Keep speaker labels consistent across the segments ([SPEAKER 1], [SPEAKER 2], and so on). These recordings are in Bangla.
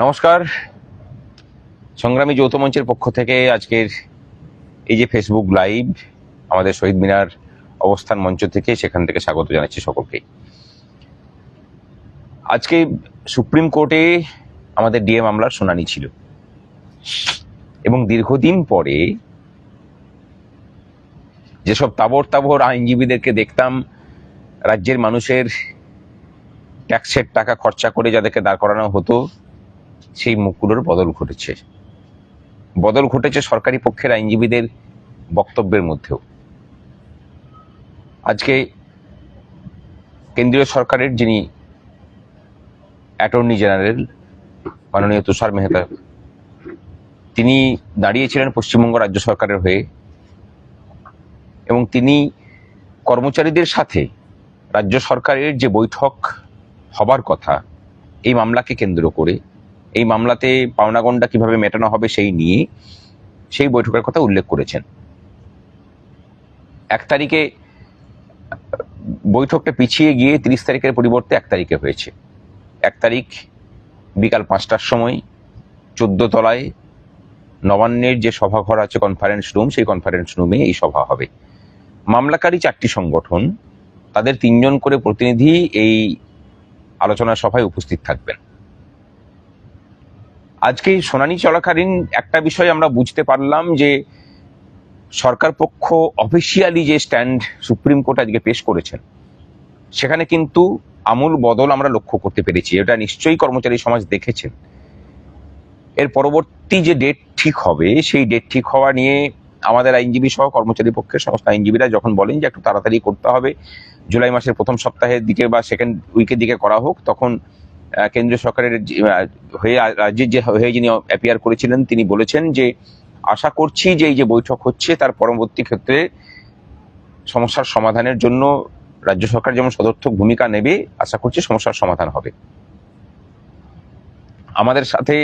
[SPEAKER 1] নমস্কার। সংগ্রামী যৌথ মঞ্চের পক্ষ থেকে আজকের এই যে ফেসবুক লাইভ, আমাদের শহীদ মিনার অবস্থান মঞ্চ থেকে, সেখান থেকে স্বাগত জানাচ্ছি সকলকে। আজকে সুপ্রিম কোর্টে আমাদের ডিএ মামলার শুনানি ছিল এবং দীর্ঘদিন পরে যেসব তাবড় আইনজীবীদেরকে দেখতাম রাজ্যের মানুষের ট্যাক্সের টাকা খরচা করে যাদেরকে দাঁড় করানো হতো, সেই মুখগুলোর বদল ঘটেছে সরকারি পক্ষের আইনজীবীদের বক্তব্যের মধ্যেও। আজকে কেন্দ্রীয় সরকারের যিনি অ্যাটর্নি জেনারেল মাননীয় তুষার মেহতা, তিনি দাঁড়িয়েছিলেন পশ্চিমবঙ্গ রাজ্য সরকারের হয়ে এবং তিনি কর্মচারীদের সাথে রাজ্য সরকারের যে বৈঠক হবার কথা এই মামলাকে কেন্দ্র করে, এই মামলাতে পাওনাগণ্ডা কিভাবে মেটানো হবে সেই নিয়ে সেই বৈঠকের কথা উল্লেখ করেছেন। 1 তারিখে বৈঠকটা পিছিয়ে গিয়ে 30 তারিখের পরিবর্তে 1 তারিখে হয়েছে। 1 তারিখ বিকাল 5টার সময় 14 তলায় নবান্নের যে সভাঘর আছে, কনফারেন্স রুম, সেই কনফারেন্স রুমে এই সভা হবে। মামলাকারী 4টি সংগঠন, তাদের 3 জন করে প্রতিনিধি এই আলোচনা সভায় উপস্থিত থাকবেন। আজকে শুনানি চলাকালীন একটা বিষয় আমরা বুঝতে পারলাম যে সরকার পক্ষ অফিসিয়ালি যে স্ট্যান্ড সুপ্রিম কোর্ট আজকে পেশ করেছেন, সেখানে কিন্তু আমূল বদল আমরা লক্ষ্য করতে পেরেছি। এটা নিশ্চয়ই কর্মচারী সমাজ দেখেছেন। এর পরবর্তী যে ডেট ঠিক হবে, সেই ডেট ঠিক হওয়া নিয়ে আমাদের আইনজীবী সহ কর্মচারী পক্ষের সমস্ত আইনজীবীরা যখন বলেন যে একটু তাড়াতাড়ি করতে হবে, জুলাই মাসের প্রথম সপ্তাহের দিকে বা সেকেন্ড উইকের দিকে করা হোক, তখন কেন্দ্রীয় সরকারের হয়ে রাজ্যের যে হয়ে যিনি অ্যাপিয়ার করেছিলেন, তিনি বলেছেন যে আশা করছি যে এই যে বৈঠক হচ্ছে তার পরবর্তী ক্ষেত্রে সমস্যার সমাধানের জন্য রাজ্য সরকার যেমন সদর্থক ভূমিকা নেবে, আশা করছি সমস্যার সমাধান হবে। আমাদের সাথে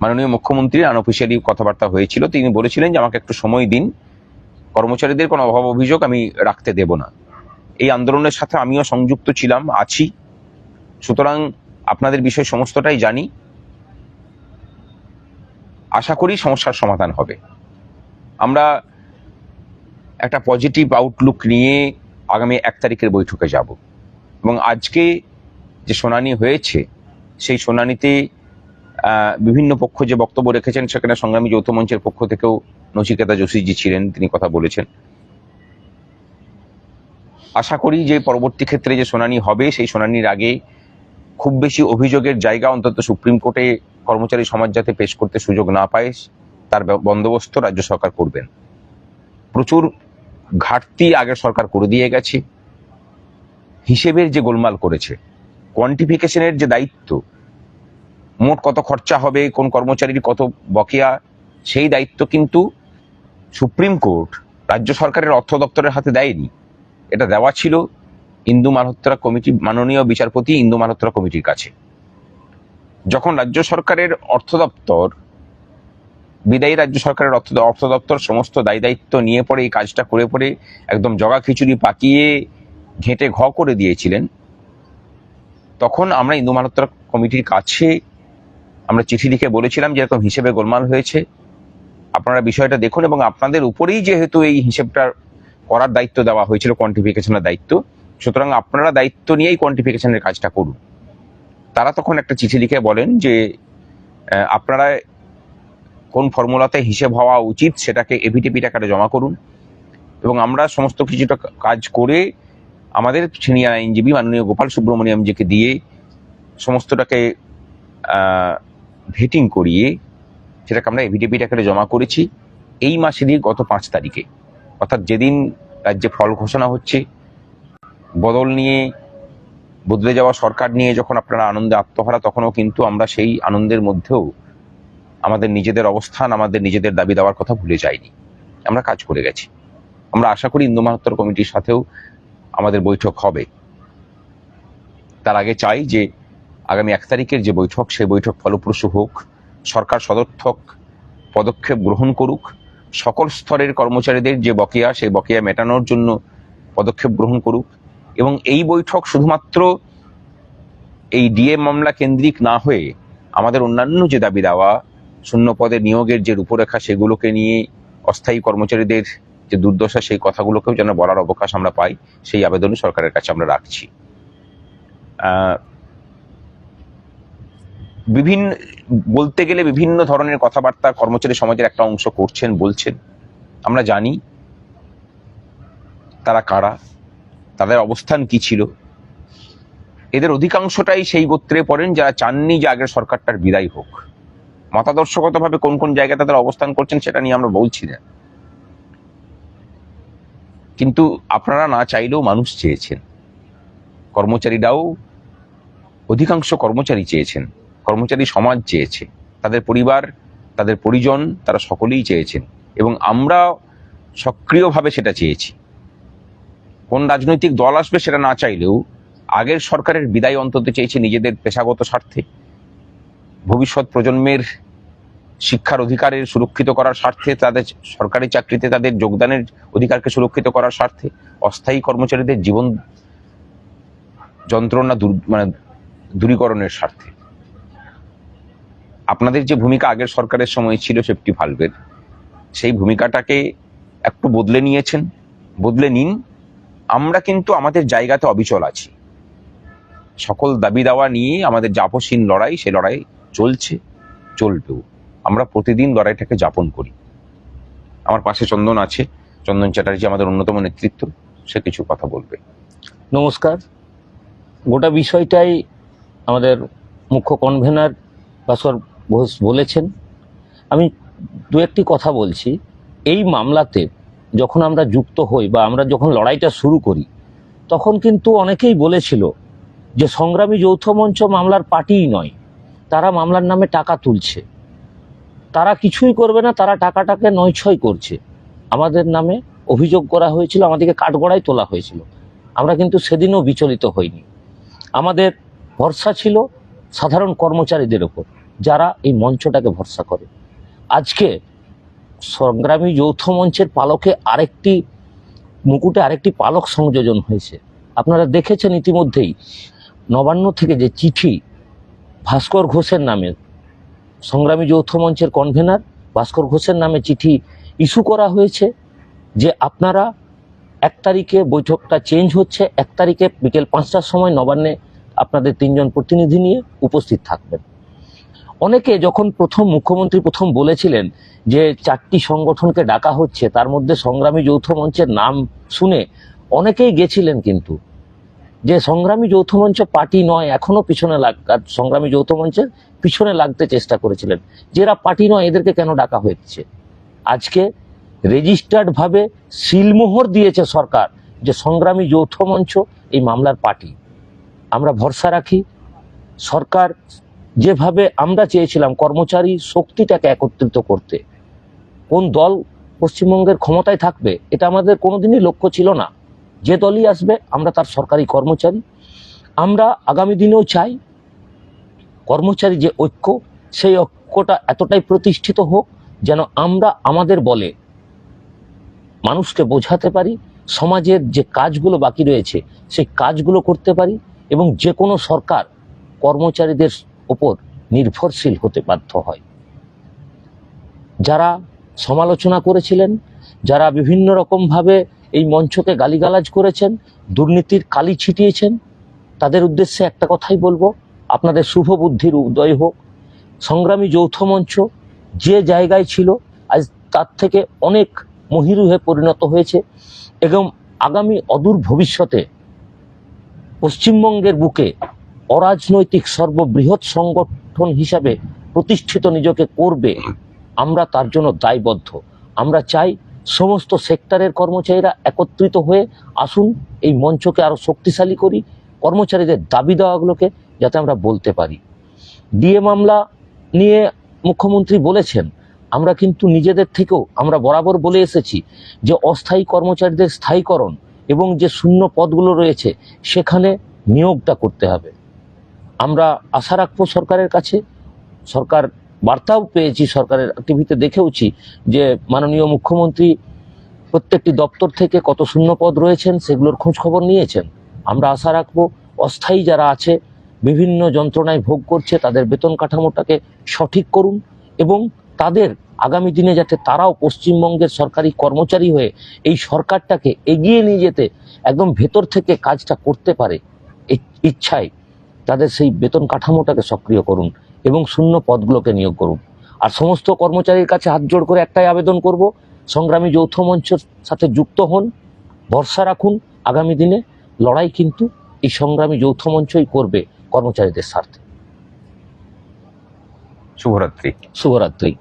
[SPEAKER 1] মাননীয় মুখ্যমন্ত্রীর আনঅফিসিয়ালি কথাবার্তা হয়েছিল। তিনি বলেছিলেন যে আমাকে একটু সময় দিন, কর্মচারীদের কোনো অভাব অভিযোগ আমি রাখতে দেব না। এই আন্দোলনের সাথে আমিও সংযুক্ত ছিলাম, আছি, সুতরাং আপনাদের বিষয় সমস্তটাই জানি। আশা করি সমস্যার সমাধান হবে। আমরা একটা পজিটিভ আউটলুক নিয়ে আগামী 1 তারিখের বৈঠকে যাব এবং আজকে যে শুনানি হয়েছে সেই শুনানিতে বিভিন্ন পক্ষ যে বক্তব্য রেখেছেন, সেখানে সংগ্রামী যৌথ মঞ্চের পক্ষ থেকেও নচিকেতা যোশীজি ছিলেন, তিনি কথা বলেছেন। আশা করি যে পরবর্তী ক্ষেত্রে যে শুনানি হবে, সেই শুনানির আগে খুব বেশি অভিযোগের জায়গা অন্তত সুপ্রিম কোর্টে কর্মচারী সমাজ যাতে পেশ করতে সুযোগ না পায়, তার বন্দোবস্ত রাজ্য সরকার করবেন। প্রচুর ঘাটতি আগের সরকার করে দিয়ে গেছে। হিসেবের যে গোলমাল করেছে, কোয়ান্টিফিকেশনের যে দায়িত্ব, মোট কত খরচা হবে, কোন কর্মচারীর কত বকেয়া, সেই দায়িত্ব কিন্তু সুপ্রিম কোর্ট রাজ্য সরকারের অর্থ দপ্তরের হাতে দেয়নি। এটা দেওয়া ছিল ইন্দু মালহোত্রা কমিটি, মাননীয় বিচারপতি ইন্দু মালহোত্রা কমিটির কাছে। যখন রাজ্য সরকারের অর্থ দপ্তর, বিদায়ী রাজ্য সরকারের অর্থ দপ্তর সমস্ত দায় দায়িত্ব নিয়ে পড়ে এই কাজটা করে পড়ে একদম জগা খিচুড়ি পাকিয়ে ঘেঁটে করে দিয়েছিলেন, তখন আমরা ইন্দু মালহোত্রা কমিটির কাছে আমরা চিঠি লিখে বলেছিলাম যে এরকম হিসেবে গোলমাল হয়েছে, আপনারা বিষয়টা দেখুন এবং আপনাদের উপরেই যেহেতু এই হিসেবটা করার দায়িত্ব দেওয়া হয়েছিল, কোয়ান্টিফিকেশনের দায়িত্ব, সুতরাং আপনারা দায়িত্ব নিয়েই কোয়ান্টিফিকেশনের কাজটা করুন। তারা তখন একটা চিঠি লিখে বলেন যে আপনারা কোন ফর্মুলাতে হিসেব হওয়া উচিত সেটাকে এভিটিপি আকারে জমা করুন এবং আমরা সমস্ত কিছুটা কাজ করে আমাদের সিনিয়র আইনজীবী মাননীয় গোপাল সুব্রমণিয়ামজিকে দিয়ে সমস্তটাকে ভেটিং করিয়ে সেটাকে আমরা এভিটিপি আকারে জমা করেছি এই মাসেরই গত 5 তারিখে, অর্থাৎ যেদিন রাজ্যে ফল ঘোষণা হচ্ছে। বদলে যাওয়া সরকার নিয়ে যখন আপনারা আনন্দে আত্মহারা, তখনও কিন্তু আমরা সেই আনন্দের মধ্যেও আমাদের নিজেদের অবস্থান, আমাদের নিজেদের দাবি দেওয়ার কথা ভুলে যাইনি। আমরা কাজ করে গেছি। আমরা আশা করি ইন্দু মালহোত্রা কমিটির সাথেও আমাদের বৈঠক হবে। তার আগে চাই যে আগামী 1 তারিখের যে বৈঠক, সেই বৈঠক ফলপ্রসূ হোক, সরকার সদর্থক পদক্ষেপ গ্রহণ করুক, সকল স্তরের কর্মচারীদের যে বকেয়া, সেই বকেয়া মেটানোর জন্য পদক্ষেপ গ্রহণ করুক এবং এই বৈঠক শুধুমাত্র এই ডিএ মামলা কেন্দ্রিক না হয়ে আমাদের অন্যান্য যে দাবি দেওয়া, শূন্য পদে নিয়োগের যে রূপরেখা, সেগুলোকে নিয়ে অস্থায়ী কর্মচারীদের যে দুর্দশা, সেই কথাগুলোকেও যেন বলার অবকাশ আমরা পাই, সেই আবেদন সরকারের কাছে আমরা রাখছি। বিভিন্ন বলতে গেলে বিভিন্ন ধরনের কথাবার্তা কর্মচারী সমাজের একটা অংশ করছেন, বলছেন। আমরা জানি তারা কারা, তাদের অবস্থান কি ছিল। এদের অধিকাংশটাই সেই গোত্রে পড়েন যারা চাননি যে আগের সরকারটার বিদায় হোক। মতাদর্শগতভাবে কোন কোন জায়গায় তাদের অবস্থান করছেন সেটা নিয়ে আমরা বলছি না, কিন্তু আপনারা না চাইলেও মানুষ চেয়েছেন, কর্মচারীরাও, অধিকাংশ কর্মচারী চেয়েছেন, কর্মচারী সমাজ চেয়েছে, তাদের পরিবার, তাদের পরিজন, তারা সকলেই চেয়েছেন, এবং আমরা সক্রিয়ভাবে সেটা চেয়েছি। কোন রাজনৈতিক দল আসবে সেটা না চাইলেও আগের সরকারের বিদায় অন্তত চেয়েছে নিজেদের পেশাগত স্বার্থে, ভবিষ্যৎ প্রজন্মের শিক্ষার অধিকারের সুরক্ষিত করার স্বার্থে, তাদের সরকারি চাকরিতে তাদের যোগদানের অধিকারকে সুরক্ষিত করার স্বার্থে, অস্থায়ী কর্মচারীদের জীবন যন্ত্রণা দূরীকরণের স্বার্থে। আপনাদের যে ভূমিকা আগের সরকারের সময় ছিল সেফটি ভালভের, সেই ভূমিকাটাকে একটু বদলে নিয়েছেন, বদলে নিন। আমরা কিন্তু আমাদের জায়গাতে অবিচল আছি। সকল দাবি দাওয়া নিয়ে আমাদের যে আপসহীন লড়াই, সে লড়াই চলছে, চলবেও। আমরা প্রতিদিন লড়াইটাকে যাপন করি। আমার পাশে চন্দন আছে, চন্দন চ্যাটার্জি আমাদের অন্যতম নেতৃত্ব, সে কিছু কথা বলবে।
[SPEAKER 2] নমস্কার। গোটা বিষয়টাই আমাদের মুখ্য কনভেনার ভাস্কর ঘোষ বলেছেন। আমি দু একটি কথা বলছি। এই মামলাতে যখন আমরা যুক্ত হই বা আমরা যখন লড়াইটা শুরু করি, তখন কিন্তু অনেকেই বলেছিল যে সংগ্রামী যৌথ মঞ্চ মামলার পার্টিই নয়, তারা মামলার নামে টাকা তুলছে, তারা কিছুই করবে না, তারা টাকাটাকে নয়ছয় করছে। আমাদের নামে অভিযোগ করা হয়েছিল, আমাদেরকে কাঠগড়ায় তোলা হয়েছিল। আমরা কিন্তু সেদিনও বিচলিত হইনি। আমাদের ভরসা ছিল সাধারণ কর্মচারীদের ওপর, যারা এই মঞ্চটাকে ভরসা করে। আজকে সংগ্রামী যৌথ মঞ্চের পালকে আরেকটি মুকুটে আরেকটি পালক সংযোজন হয়েছে। আপনারা দেখেছেন ইতিমধ্যেই নবান্ন থেকে যে চিঠি ভাস্কর ঘোষের নামে, সংগ্রামী যৌথ মঞ্চের কনভেনার ভাস্কর ঘোষের নামে চিঠি ইস্যু করা হয়েছে যে আপনারা 1 তারিখে বৈঠকটা চেঞ্জ হচ্ছে, 1 তারিখে বিকেল 5টার সময় নবান্নে আপনাদের 3 জন প্রতিনিধি নিয়ে উপস্থিত থাকবেন। অনেকে যখন মুখ্যমন্ত্রী প্রথম বলেছিলেন যে 4টি সংগঠনকে ডাকা হচ্ছে, তার মধ্যে সংগ্রামী যৌথ মঞ্চের নাম শুনে অনেকেই গেছিলেন, কিন্তু যে সংগ্রামী যৌথ মঞ্চ পার্টি নয়, এখনো পিছনে সংগ্রামী যৌথ মঞ্চের পিছনে লাগতে চেষ্টা করেছিলেন, যেরা পার্টি নয় এদেরকে কেন ডাকা হচ্ছে। আজকে রেজিস্টার্ড ভাবে সিলমোহর দিয়েছে সরকার যে সংগ্রামী যৌথ মঞ্চ এই মামলার পার্টি। আমরা ভরসা রাখি সরকার যেভাবে আমরা চেয়েছিলাম কর্মচারী শক্তিটাকে একত্রিত করতে, কোন দল পশ্চিমবঙ্গের ক্ষমতায় থাকবে এটা আমাদের কোনোদিনই লক্ষ্য ছিল না। যে দলই আসবে আমরা তার সরকারি কর্মচারী। আমরা আগামী দিনেও চাই কর্মচারী যে ঐক্য, সেই ঐক্যটা এতটাই প্রতিষ্ঠিত হোক যেন আমরা আমাদের বলে মানুষকে বোঝাতে পারি, সমাজের যে কাজগুলো বাকি রয়েছে সেই কাজগুলো করতে পারি, এবং যে কোনো সরকার কর্মচারীদের ওপর নির্ভরশীল হতে বাধ্য হয়। যারা সমালোচনা করেছিলেন, যারা বিভিন্ন রকমভাবে এই মঞ্চকে গালিগালাজ করেছেন, দুর্নীতির কালি ছিটিয়েছেন, তাদের উদ্দেশ্যে একটা কথাই বলবো, আপনাদের শুভ বুদ্ধির উদয় হোক। সংগ্রামী যৌথ মঞ্চ যে জায়গায় ছিল আজ তার থেকে অনেক মহিরুহে পরিণত হয়েছে, এবং আগামী অদূর ভবিষ্যতে পশ্চিমবঙ্গের বুকে অরাজনৈতিক সর্ববৃহৎ সংগঠন হিসাবে প্রতিষ্ঠিত নিজেকে করবে। আমরা তার জন্য দায়বদ্ধ। আমরা চাই সমস্ত সেক্টরের কর্মচারীরা একত্রিত হয়ে আসুন, এই মঞ্চকে আরো শক্তিশালী করি, কর্মচারীদের দাবি দেওয়াগুলোকে যাতে আমরা বলতে পারি। ডিএ মামলা নিয়ে মুখ্যমন্ত্রী বলেছেন, আমরা কিন্তু নিজেদের থেকেও আমরা বরাবর বলে এসেছি যে অস্থায়ী কর্মচারীদের স্থায়ীকরণ এবং যে শূন্য পদগুলো রয়েছে সেখানে নিয়োগটা করতে হবে। আমরা আশা রাখবো সরকারের কাছে, সরকার বার্তাও পেয়েছি, সরকারের টিভিতে দেখেওছি যে মাননীয় মুখ্যমন্ত্রী প্রত্যেকটি দপ্তর থেকে কত শূন্য পদ রয়েছেন সেগুলোর খোঁজ খবর নিয়েছেন। আমরা আশা রাখবো অস্থায়ী যারা আছে বিভিন্ন যন্ত্রণায় ভোগ করছে, তাদের বেতন কাঠামোটাকে সঠিক করুন এবং তাদের আগামী দিনে যাতে তারাও পশ্চিমবঙ্গের সরকারি কর্মচারী হয়ে এই সরকারটাকে এগিয়ে নিয়ে যেতে একদম ভেতর থেকে কাজটা করতে পারে এই ইচ্ছায় তাদের সেই বেতন কাঠামোটাকে সক্রিয় করুন এবং শূন্য পদগুলোকে নিয়োগ করুন। আর সমস্ত কর্মচারীর কাছে হাত জোড় করে একটাই আবেদন করব, সংগ্রামী যৌথ মঞ্চের সাথে যুক্ত হন, ভরসা রাখুন আগামী দিনে লড়াই কিন্তু এই সংগ্রামী যৌথ মঞ্চই করবে কর্মচারীদের স্বার্থে।
[SPEAKER 1] শুভরাত্রি।
[SPEAKER 2] শুভরাত্রি।